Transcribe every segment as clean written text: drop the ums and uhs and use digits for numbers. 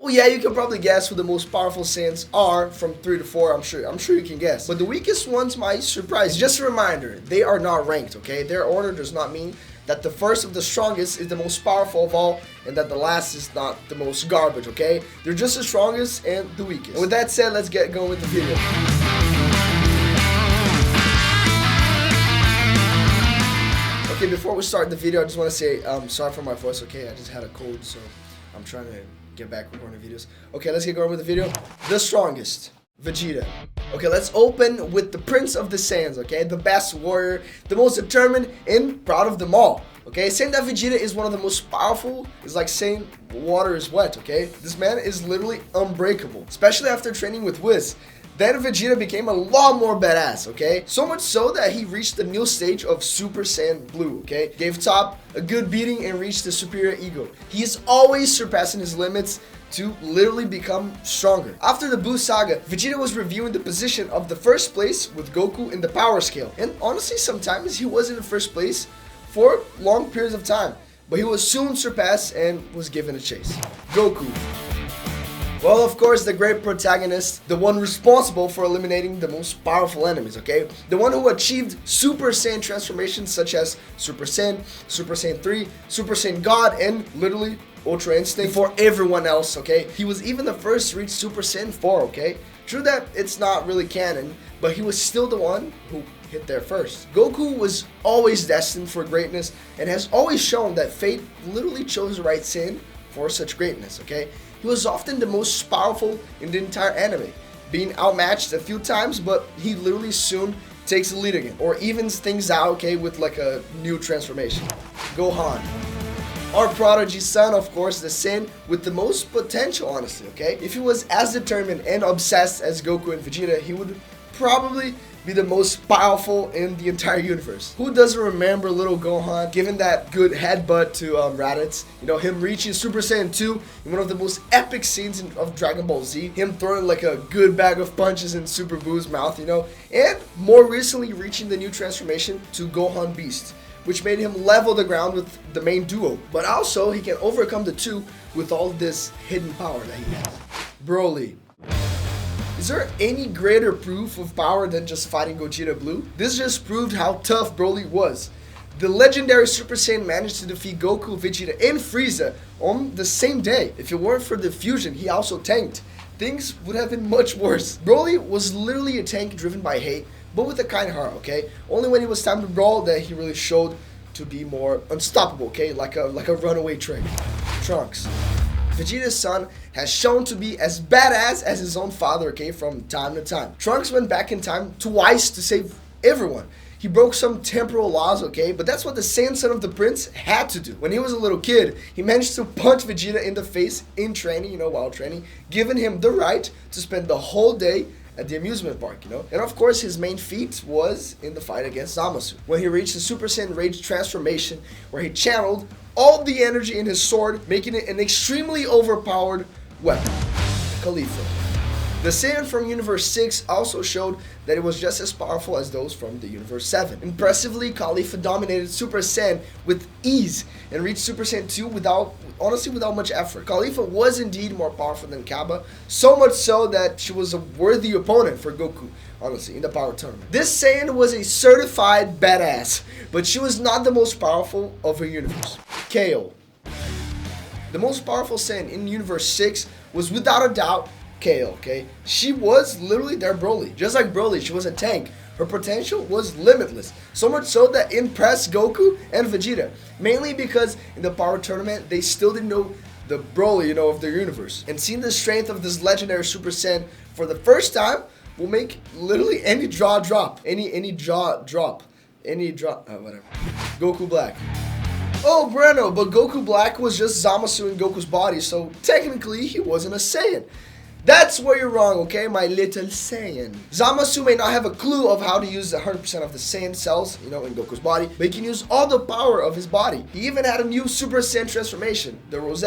Well, yeah, you can probably guess who the most powerful Saiyans are from 3 to 4, I'm sure you can guess. But the weakest ones might surprise you. Just a reminder, they are not ranked, okay? Their order does not mean that the first of the strongest is the most powerful of all, and that the last is not the most garbage, okay? They're just the strongest and the weakest. And with that said, let's get going with the video. Okay, before we start the video, I just want to say, sorry for my voice, okay? I just had a cold, so I'm trying to get back recording videos. Okay, let's get going with the video. The strongest, Vegeta. Okay, let's open with the Prince of the Saiyans, okay? The best warrior, the most determined, and proud of them all. Okay, saying that Vegeta is one of the most powerful is like saying water is wet, okay? This man is literally unbreakable, especially after training with Whis. Then Vegeta became a lot more badass, okay? So much so that he reached the new stage of Super Saiyan Blue, okay? Gave Top a good beating and reached the superior ego. He is always surpassing his limits to literally become stronger. After the Blue saga, Vegeta was reviewing the position of the first place with Goku in the power scale. And honestly, sometimes he was in the first place for long periods of time. But he was soon surpassed and was given a chase. Goku. Well, of course, the great protagonist, the one responsible for eliminating the most powerful enemies, okay? The one who achieved Super Saiyan transformations such as Super Saiyan, Super Saiyan 3, Super Saiyan God, and literally Ultra Instinct for everyone else, okay? He was even the first to reach Super Saiyan 4, okay? True that it's not really canon, but he was still the one who hit there first. Goku was always destined for greatness and has always shown that fate literally chose the right Saiyan for such greatness, okay? He was often the most powerful in the entire anime, being outmatched a few times, but he literally soon takes the lead again, or evens things out, okay, with like a new transformation. Gohan. Our prodigy son, of course, the Saiyan with the most potential, honestly, okay? If he was as determined and obsessed as Goku and Vegeta, he would probably be the most powerful in the entire universe. Who doesn't remember little Gohan giving that good headbutt to RADITZ? You know, him reaching Super Saiyan 2 in one of the most epic scenes of Dragon Ball Z. Him throwing like a good bag of punches in Super Boo's mouth, you know? And more recently reaching the new transformation to Gohan Beast, which made him level the ground with the main duo. But also, he can overcome the two with all this hidden power that he has. Broly. Is there any greater proof of power than just fighting Gogeta Blue? This just proved how tough Broly was. The legendary Super Saiyan managed to defeat Goku, Vegeta, and Frieza on the same day. If it weren't for the fusion he also tanked, things would have been much worse. Broly was literally a tank driven by hate, but with a kind heart, okay? Only when it was time to brawl that he really showed to be more unstoppable, okay? Like a runaway train. Trunks. Vegeta's son has shown to be as badass as his own father, okay, from time to time. Trunks went back in time twice to save everyone. He broke some temporal laws, okay, but that's what the Saiyan son of the prince had to do. When he was a little kid, he managed to punch Vegeta in the face in training, you know, while training, giving him the right to spend the whole day at the amusement park, you know? And of course, his main feat was in the fight against Zamasu, when he reached the Super Saiyan Rage transformation, where he channeled all the energy in his sword, making it an extremely overpowered weapon. Khalifa. The Saiyan from Universe 6 also showed that it was just as powerful as those from the Universe 7. Impressively, Khalifa dominated Super Saiyan with ease and reached Super Saiyan 2 without much effort. Khalifa was indeed more powerful than Kappa, so much so that she was a worthy opponent for Goku, honestly, in the power tournament. This Saiyan was a certified badass, but she was not the most powerful of her universe. Kale. The most powerful Saiyan in Universe 6 was without a doubt Kale, okay? She was literally their Broly. Just like Broly, she was a tank. Her potential was limitless. So much so that it impressed Goku and Vegeta. Mainly because in the power tournament, they still didn't know the Broly, you know, of their universe. And seeing the strength of this legendary Super Saiyan for the first time will make literally any jaw drop. Whatever. Goku Black. Oh, Breno, but Goku Black was just Zamasu in Goku's body, so technically he wasn't a Saiyan. That's where you're wrong, okay, my little Saiyan. Zamasu may not have a clue of how to use 100% of the Saiyan cells, you know, in Goku's body, but he can use all the power of his body. He even had a new Super Saiyan transformation, the Rose,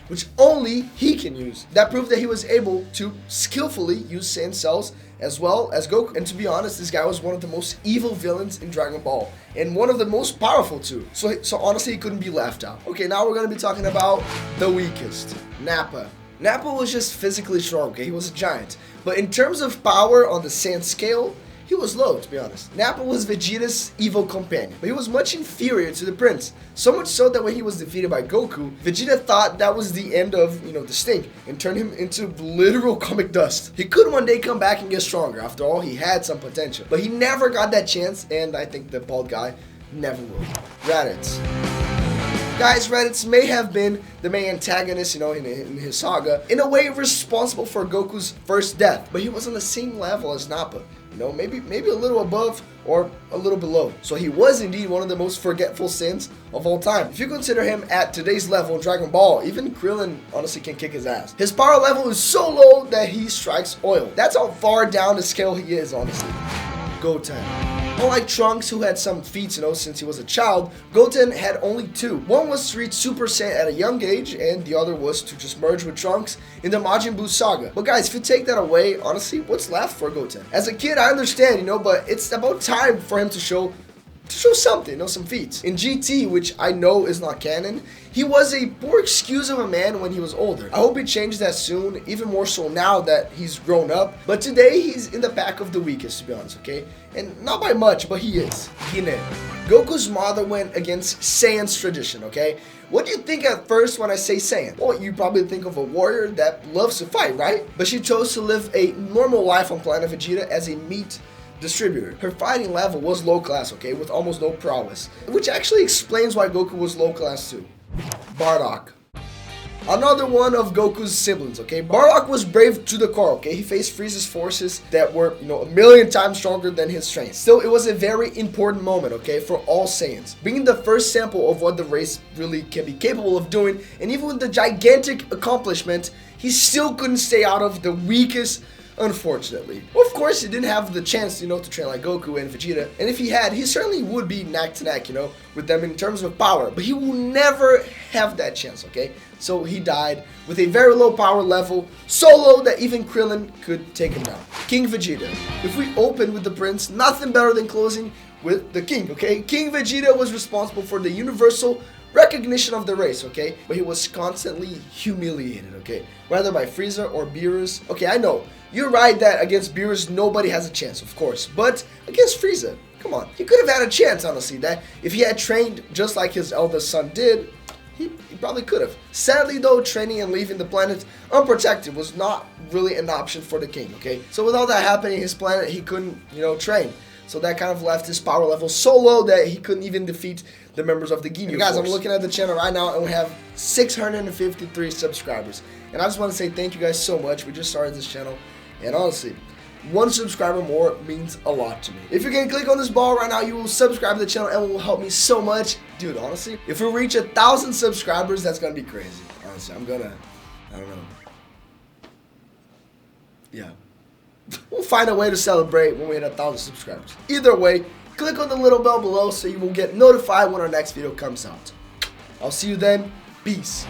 which only he can use. That proved that he was able to skillfully use Saiyan cells as well as Goku. And to be honest, this guy was one of the most evil villains in Dragon Ball, and one of the most powerful too. So honestly, he couldn't be left out. Okay, now we're gonna be talking about the weakest, NAPPA. Nappa was just physically strong, okay? He was a giant. But in terms of power on the Saiyan scale, he was low, to be honest. Nappa was Vegeta's evil companion, but he was much inferior to the prince. So much so that when he was defeated by Goku, Vegeta thought that was the end of, the stink, and turned him into literal comic dust. He could one day come back and get stronger. After all, he had some potential. But he never got that chance, and I think the bald guy never will. RADITZ. Guys, RADITZ may have been the main antagonist, in his saga, in a way responsible for Goku's first death, but he was on the same level as Nappa. Maybe a little above or a little below. So he was indeed one of the most forgetful Saiyans of all time. If you consider him at today's level in Dragon Ball, even Krillin honestly can kick his ass. His power level is so low that he strikes oil. That's how far down the scale he is, honestly. Goten. Unlike Trunks, who had some feats, since he was a child, Goten had only two. One was to reach Super Saiyan at a young age, and the other was to just merge with Trunks in the Majin Buu saga. But guys, if you take that away, honestly, what's left for Goten? As a kid, I understand, but it's about time for him to show something, some feats. In GT, which I know is not canon, he was a poor excuse of a man when he was older. I hope he changes that soon, even more so now that he's grown up. But today, he's in the pack of the weakest, to be honest, okay? And not by much, but he is. Hine. Goku's mother went against Saiyan's tradition, okay? What do you think at first when I say Saiyan? Well, you probably think of a warrior that loves to fight, right? But she chose to live a normal life on planet Vegeta as a meat distributor. Her fighting level was low class, okay, with almost no prowess, which actually explains why Goku was low class too. BARDOCK. Another one of Goku's siblings, okay? BARDOCK was brave to the core, okay? He faced Frieza's forces that were, a million times stronger than his strength. Still, it was a very important moment, okay, for all Saiyans. Being the first sample of what the race really can be capable of doing, and even with the gigantic accomplishment, he still couldn't stay out of the weakest, unfortunately. Of course, he didn't have the chance, to train like Goku and Vegeta. And if he had, he certainly would be neck to neck, with them in terms of power. But he will never have that chance, okay? So he died with a very low power level, so low that even Krillin could take him down. King Vegeta. If we open with the prince, nothing better than closing with the king, okay? King Vegeta was responsible for the universal recognition of the race, okay? But he was constantly humiliated, okay? Whether by Frieza or Beerus. Okay, I know. You're right that against Beerus, nobody has a chance, of course. But against Frieza, come on. He could have had a chance, honestly. That if he had trained just like his eldest son did, he probably could have. Sadly, though, training and leaving the planet unprotected was not really an option for the king, okay? So with all that happening in his planet, he couldn't, train. So that kind of left his power level so low that he couldn't even defeat the members of the Ginyu Guys, I'm looking at the channel right now and we have 653 subscribers. And I just want to say thank you guys so much. We just started this channel. And honestly, one subscriber more means a lot to me. If you can click on this ball right now, you will subscribe to the channel and it will help me so much. Dude, honestly, if we reach 1,000 subscribers, that's going to be crazy. Honestly, I don't know. Yeah. We'll find a way to celebrate when we hit 1,000 subscribers. Either way, click on the little bell below so you will get notified when our next video comes out. I'll see you then. Peace.